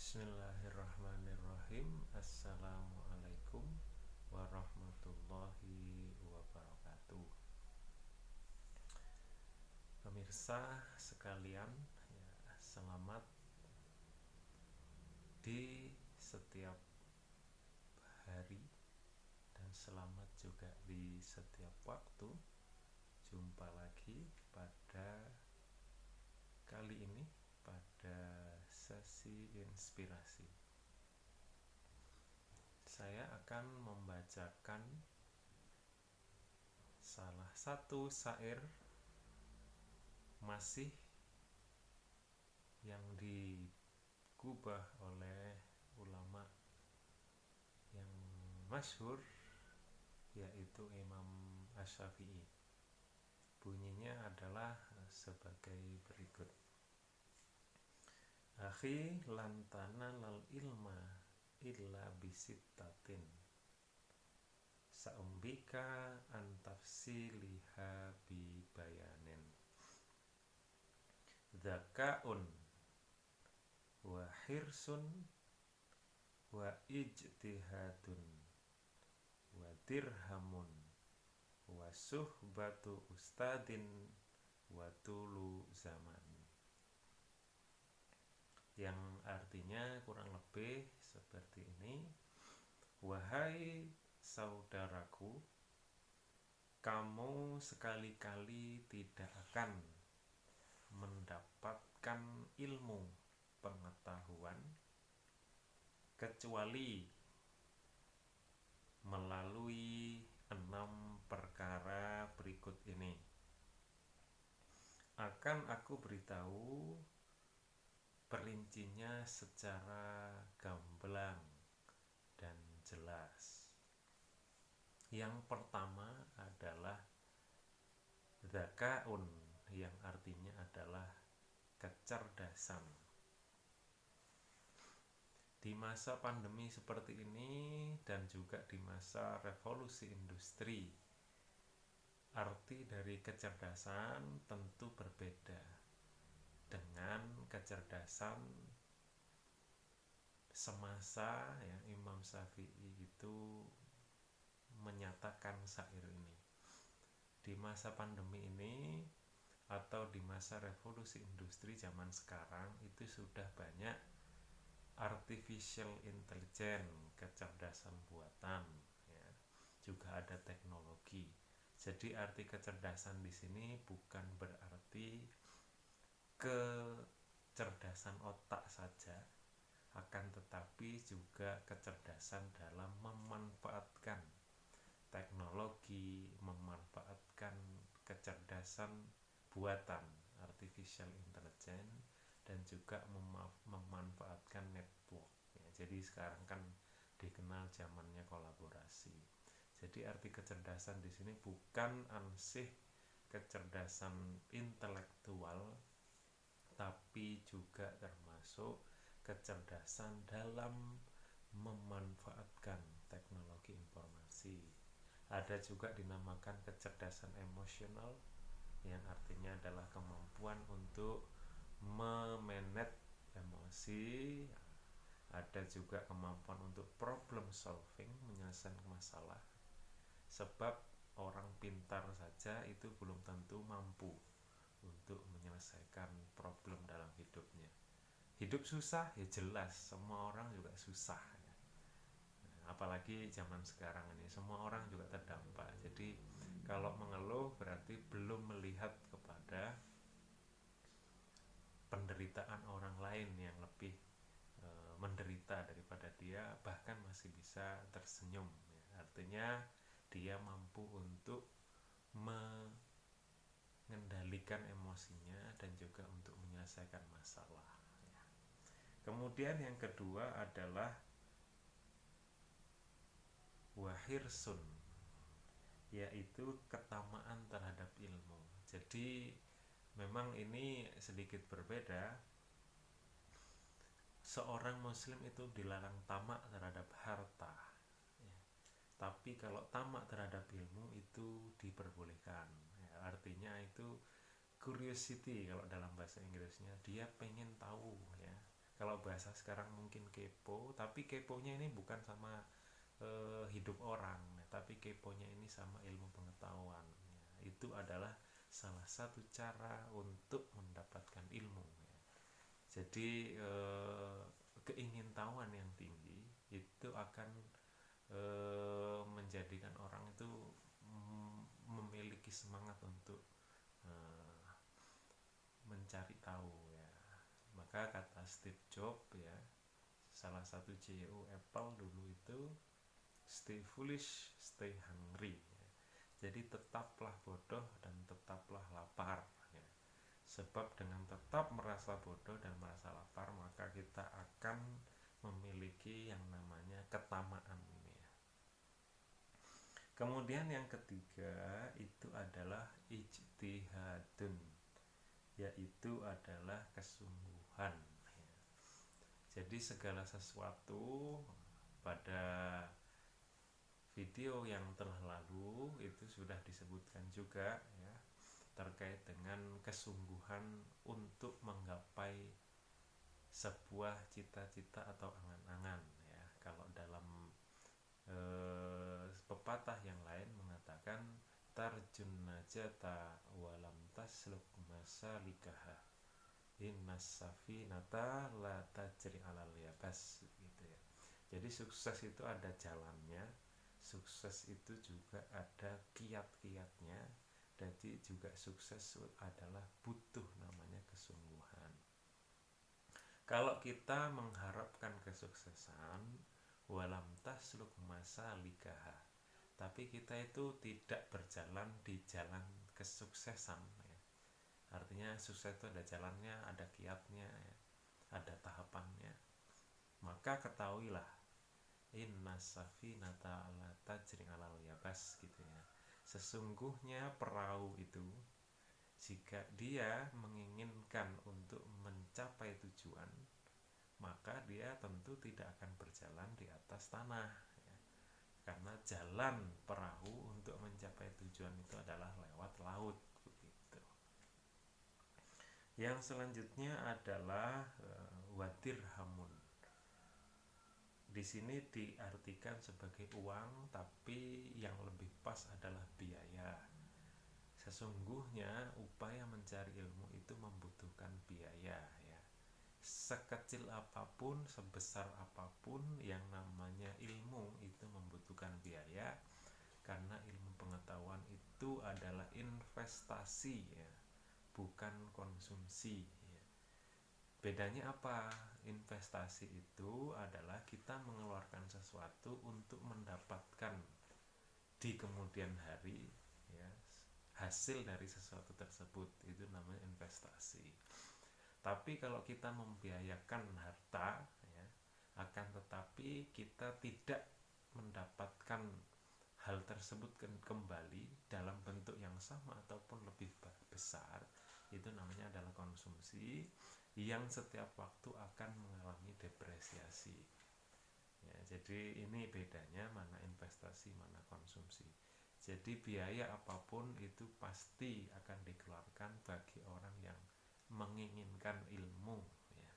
Bismillahirrahmanirrahim. Assalamualaikum warahmatullahi wabarakatuh. Pemirsa sekalian, selamat di setiap hari dan selamat juga di setiap waktu. Jumpa lagi pada kali ini pada sesi inspirasi. Saya akan membacakan salah satu syair masih yang digubah oleh ulama yang masyhur, yaitu Imam Asy-Syafi'i. Bunyinya adalah sebagai berikut. Akhi lantana lal ilma illa bisittatin saumbika antafsiliha bi bayanin dzakaun wa hirsun wa ijtihadun wa dirhamun wa suhbatu ustadin wa tulu zaman, yang artinya kurang lebih seperti ini. Wahai saudaraku, kamu sekali-kali tidak akan mendapatkan ilmu pengetahuan kecuali melalui 6 perkara berikut ini. Akan aku beritahu perincinya secara gamblang dan jelas. Yang pertama adalah dzakaun, yang artinya adalah kecerdasan. Di masa pandemi seperti ini dan juga di masa revolusi industri, arti dari kecerdasan tentu berbeda dengan kecerdasan semasa yang Imam Syafi'i itu menyatakan syair ini. Di masa pandemi ini atau di masa revolusi industri zaman sekarang itu sudah banyak artificial intelligence, kecerdasan buatan, ya. Juga ada teknologi. Jadi arti kecerdasan di sini bukan berarti kecerdasan otak saja, akan tetapi juga kecerdasan dalam memanfaatkan teknologi, memanfaatkan kecerdasan buatan artificial intelligence, dan juga memanfaatkan network, ya. Jadi sekarang kan dikenal zamannya kolaborasi. Jadi arti kecerdasan di sini bukan ansih kecerdasan intelektual, tapi juga termasuk kecerdasan dalam memanfaatkan teknologi informasi. Ada juga dinamakan kecerdasan emosional, yang artinya adalah kemampuan untuk memanage emosi. Ada juga kemampuan untuk problem solving, menyelesaikan masalah. Sebab orang pintar saja itu belum tentu mampu untuk menyelesaikan problem dalam hidupnya. Hidup susah, ya jelas, semua orang juga susah, ya. Apalagi zaman sekarang ini semua orang juga terdampak. Jadi kalau mengeluh berarti belum melihat kepada penderitaan orang lain yang lebih menderita daripada dia, bahkan masih bisa tersenyum, ya. Artinya dia mampu untuk mengendalikan emosinya dan juga untuk menyelesaikan masalah, ya. Kemudian yang kedua adalah wahirsun, yaitu ketamaan terhadap ilmu. Jadi memang ini sedikit berbeda. Seorang muslim itu dilarang tamak terhadap harta, ya. Tapi kalau tamak terhadap ilmu itu diperbolehkan, ya. Artinya itu curiosity kalau dalam bahasa Inggrisnya, dia pengen tahu, ya. Kalau bahasa sekarang mungkin kepo, tapi keponya ini bukan sama hidup orang, tapi keponya ini sama ilmu pengetahuan. Itu adalah salah satu cara untuk mendapatkan ilmu. Jadi keingintahuan yang tinggi itu akan menjadikan orang itu memiliki semangat untuk mencari tahu ya. Maka kata Steve Jobs ya, salah satu CEO Apple dulu itu, stay foolish, stay hungry ya. Jadi tetaplah bodoh dan tetaplah lapar ya. Sebab dengan tetap merasa bodoh dan merasa lapar, maka kita akan memiliki yang namanya ketamaan ini ya. Kemudian yang ketiga itu adalah ijtihadun, yaitu adalah kesungguhan ya. Jadi segala sesuatu pada video yang telah lalu itu sudah disebutkan juga ya, terkait dengan kesungguhan untuk menggapai sebuah cita-cita atau angan-angan ya. Kalau dalam pepatah yang lain mengatakan tarjun najata walam tasluk masalikaha innas safinata la tajri alal yabas gitu ya. Jadi sukses itu ada jalannya, sukses itu juga ada kiat-kiatnya. Jadi juga sukses adalah butuh namanya kesungguhan. Kalau kita mengharapkan kesuksesan, walam tasluk masalikaha, tapi kita itu tidak berjalan di jalan kesuksesan ya. Artinya sukses itu ada jalannya, ada kiatnya ya, ada tahapannya. Maka ketahuilah innas safinata la tajri alal yabas gitu ya. Sesungguhnya perahu itu jika dia menginginkan untuk mencapai tujuan, maka dia tentu tidak akan berjalan di atas tanah ya. Karena jalan perahu untuk mencapai tujuan itu adalah lewat laut begitu. Yang selanjutnya adalah wadirhamun. Di sini diartikan sebagai uang, tapi yang lebih pas adalah biaya. Sesungguhnya upaya mencari ilmu itu membutuhkan biaya ya. Sekecil apapun, sebesar apapun yang namanya ilmu itu membutuhkan biaya, karena ilmu pengetahuan itu adalah investasi ya, bukan konsumsi ya. Bedanya apa? Investasi itu adalah kita mengeluarkan sesuatu untuk mendapatkan di kemudian hari ya, hasil dari sesuatu tersebut, itu namanya investasi. Tapi kalau kita membiayakan harta ya, akan tetapi kita tidak mendapatkan hal tersebut kembali dalam bentuk yang sama ataupun lebih besar, itu namanya adalah konsumsi yang setiap waktu akan mengalami depresiasi ya. Jadi ini bedanya mana investasi mana konsumsi. Jadi biaya apapun itu pasti akan dikeluarkan bagi orang yang menginginkan ilmu ya.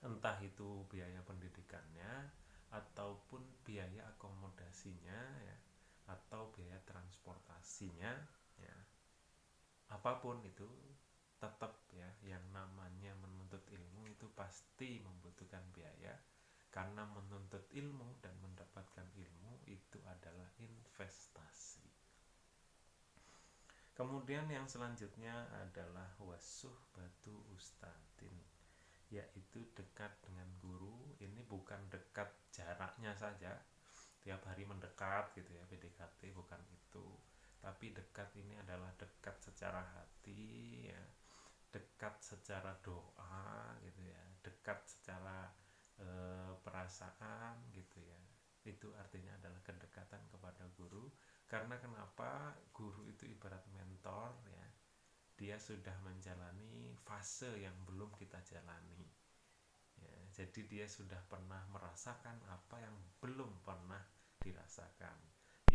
Entah itu biaya pendidikannya ataupun biaya akomodasinya ya, atau biaya transportasinya ya. Apapun itu tetap ya, yang namanya menuntut ilmu itu pasti membutuhkan biaya, karena menuntut ilmu dan mendapatkan ilmu itu adalah investasi. Kemudian yang selanjutnya adalah wasuh batu ustadin, yaitu dekat dengan guru. Ini bukan dekat jaraknya saja, tiap hari mendekat gitu ya, PDKT, bukan itu. Tapi dekat ini adalah dekat secara hati ya, dekat secara doa gitu ya, dekat secara perasaan gitu ya. Itu artinya adalah kedekatan kepada guru. Karena kenapa? Guru itu ibarat mentor ya, dia sudah menjalani fase yang belum kita jalani ya, jadi dia sudah pernah merasakan apa yang belum pernah dirasakan.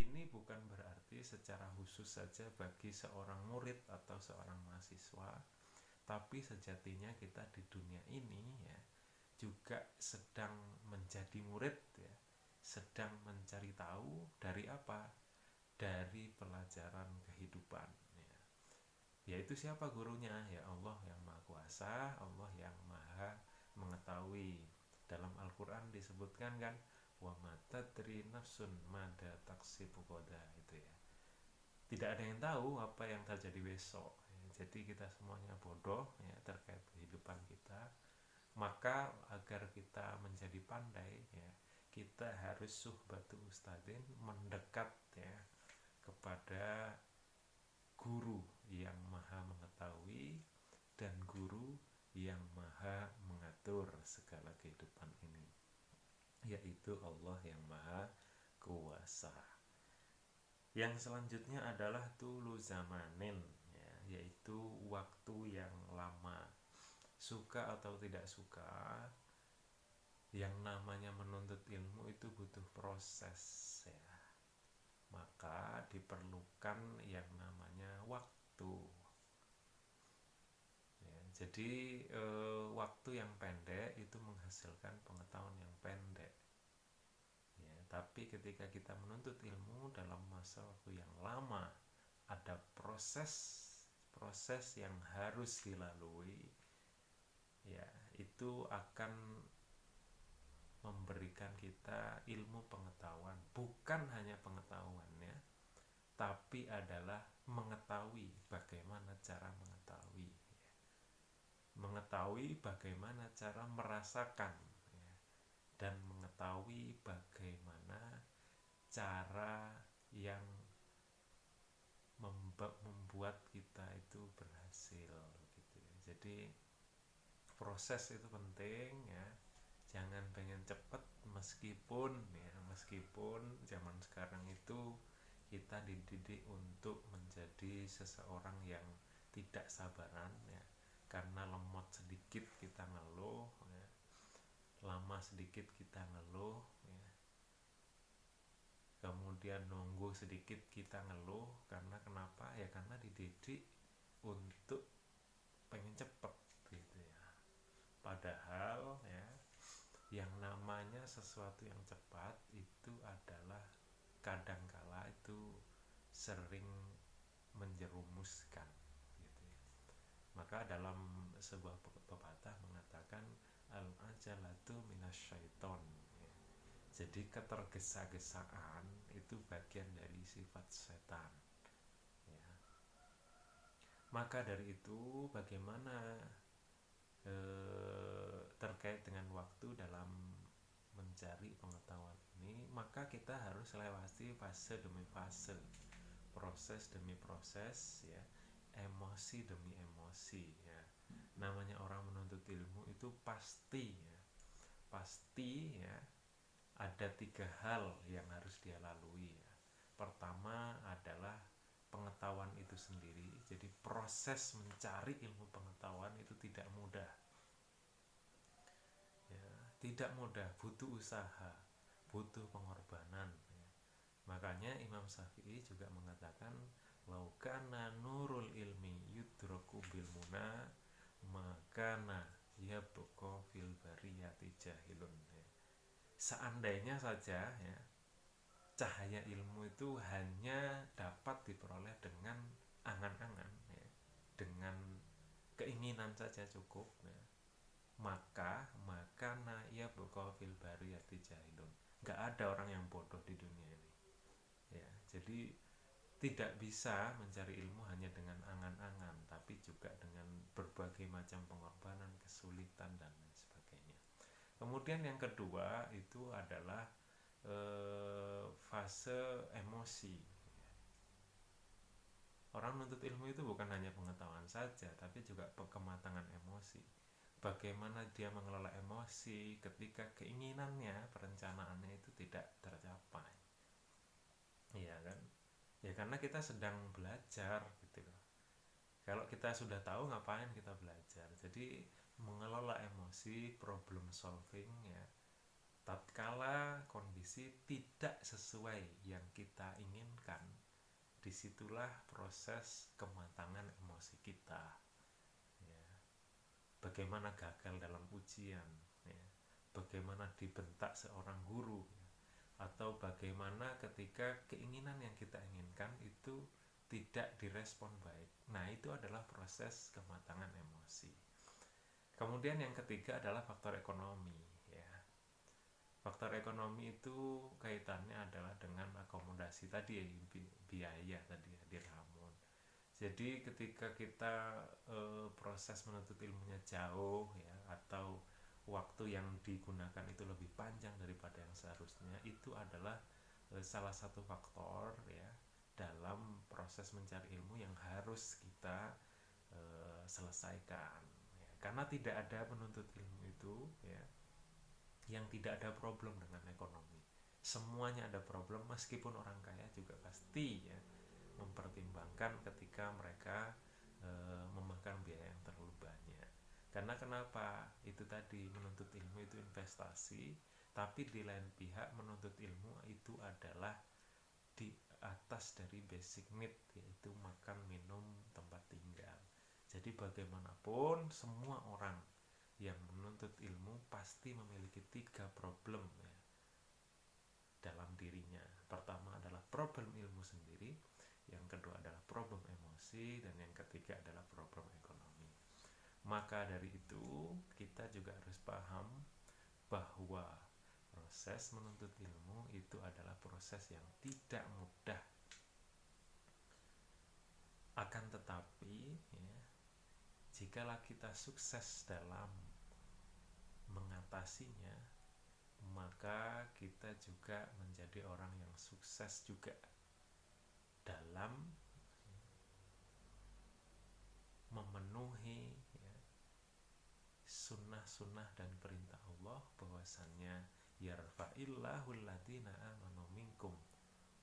Ini bukan berarti secara khusus saja bagi seorang murid atau seorang mahasiswa, tapi sejatinya kita di dunia ini juga sedang menjadi murid ya, sedang mencari tahu dari apa? Dari pelajaran kehidupan ya. Yaitu siapa gurunya? Ya Allah yang Maha Kuasa, Allah yang Maha Mengetahui. Dalam Al-Qur'an disebutkan kan, wa ma tadri nafsun mada taksibu qada, itu ya. Tidak ada yang tahu apa yang terjadi besok ya. Jadi kita semuanya bodoh ya terkait kehidupan kita. Maka agar kita menjadi pandai ya, kita harus suhbatu ustadin, mendekat ya kepada guru yang maha mengetahui dan guru yang maha mengatur segala kehidupan ini, yaitu Allah yang maha kuasa. Yang selanjutnya adalah tulu zamanin ya, yaitu waktu yang lama. Suka atau tidak suka, yang namanya menuntut ilmu itu butuh proses ya. Maka diperlukan yang namanya waktu ya. Jadi waktu yang pendek itu menghasilkan pengetahuan yang pendek ya. Tapi ketika kita menuntut ilmu dalam masa waktu yang lama, ada proses yang harus dilalui ya, itu akan memberikan kita ilmu pengetahuan, bukan hanya pengetahuannya, tapi adalah mengetahui bagaimana cara mengetahui ya. Mengetahui bagaimana cara merasakan ya. Dan mengetahui bagaimana cara yang membuat kita itu berhasil gitu ya. Jadi proses itu penting ya. Jangan pengen cepet, meskipun zaman sekarang itu kita dididik untuk menjadi seseorang yang tidak sabaran ya. Karena lemot sedikit kita ngeluh ya. Lama sedikit kita ngeluh ya. Kemudian nunggu sedikit kita ngeluh. Karena kenapa? Ya karena dididik untuk pengen cepet gitu ya. Padahal ya, yang namanya sesuatu yang cepat itu adalah kadangkala itu sering menjerumuskan gitu ya. Maka dalam sebuah pepatah mengatakan al-ajalatu minasyaiton ya. Jadi ketergesa-gesaan itu bagian dari sifat setan ya. Maka dari itu bagaimana terkait dengan waktu dalam mencari pengetahuan ini, maka kita harus lewati fase demi fase, proses demi proses ya, emosi demi emosi ya. Namanya orang menuntut ilmu itu pasti ya ada 3 hal yang harus dia lalui ya. Pertama adalah pengetahuan itu sendiri. Jadi proses mencari ilmu pengetahuan itu tidak mudah ya, tidak mudah, butuh usaha, butuh pengorbanan ya. Makanya Imam Syafi'i juga mengatakan laukana nurul ilmi yudraku bil muna makana yabqa fil bariyati jahilun ya. Seandainya saja ya, cahaya ilmu itu hanya dapat diperoleh dengan angan-angan ya, dengan keinginan saja cukup ya, maka ya buka fil bariyati jahilun, nggak ada orang yang bodoh di dunia ini ya. Jadi tidak bisa mencari ilmu hanya dengan angan-angan, tapi juga dengan berbagai macam pengorbanan, kesulitan dan lain sebagainya. Kemudian yang kedua itu adalah fase emosi. Orang menuntut ilmu itu bukan hanya pengetahuan saja, tapi juga kematangan emosi. Bagaimana dia mengelola emosi ketika keinginannya, perencanaannya itu tidak tercapai. Iya kan? Ya karena kita sedang belajar gitu loh. Kalau kita sudah tahu, ngapain kita belajar? Jadi mengelola emosi, problem solving ya, tatkala kondisi tidak sesuai yang kita inginkan, disitulah proses kematangan emosi kita ya. Bagaimana gagal dalam ujian ya, bagaimana dibentak seorang guru, atau bagaimana ketika keinginan yang kita inginkan itu tidak direspon baik. Nah, itu adalah proses kematangan emosi. Kemudian yang ketiga adalah faktor ekonomi, ya. Faktor ekonomi itu kaitannya adalah dengan akomodasi tadi ya, biaya tadi ya, dirhamun. Jadi ketika kita proses menuntut ilmunya jauh ya, atau waktu yang digunakan itu lebih panjang daripada yang seharusnya, itu adalah salah satu faktor ya dalam proses mencari ilmu yang harus kita selesaikan ya. Karena tidak ada penuntut ilmu itu ya yang tidak ada problem dengan ekonomi. Semuanya ada problem, meskipun orang kaya juga pasti ya mempertimbangkan ketika mereka memakan biaya yang terlalu banyak. Karena kenapa? Itu tadi, menuntut ilmu itu investasi, tapi di lain pihak menuntut ilmu itu adalah di atas dari basic need, yaitu makan, minum, tempat tinggal. Jadi bagaimanapun semua orang yang menuntut ilmu pasti memiliki 3 problem ya dalam dirinya. Pertama adalah problem ilmu sendiri, yang kedua adalah problem emosi, dan yang ketiga adalah problem ekonomi. Maka dari itu kita juga harus paham bahwa proses menuntut ilmu itu adalah proses yang tidak mudah. Akan tetapi ya, jikalau kita sukses dalam mengatasinya, maka kita juga menjadi orang yang sukses juga dalam memenuhi ya, sunnah-sunnah dan perintah Allah, bahwasannya yarfa'illahu alladziina aamanu minkum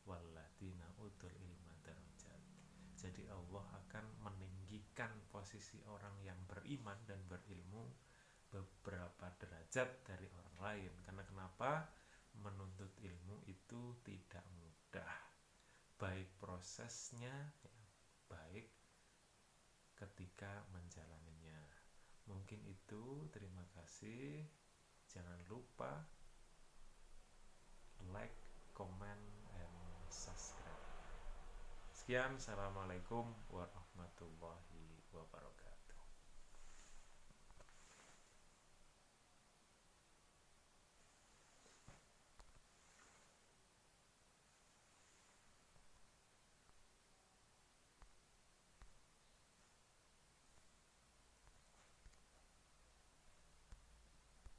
walladziina utul ilma darajat. Jadi Allah akan meninggikan posisi orang yang beriman dan berilmu beberapa derajat dari orang lain. Karena kenapa? Menuntut ilmu itu tidak mudah, baik prosesnya ya, baik ketika menjalaninya. Mungkin itu, terima kasih. Jangan lupa like, comment, and subscribe. Sekian, assalamualaikum warahmatullahi wabarakatuh.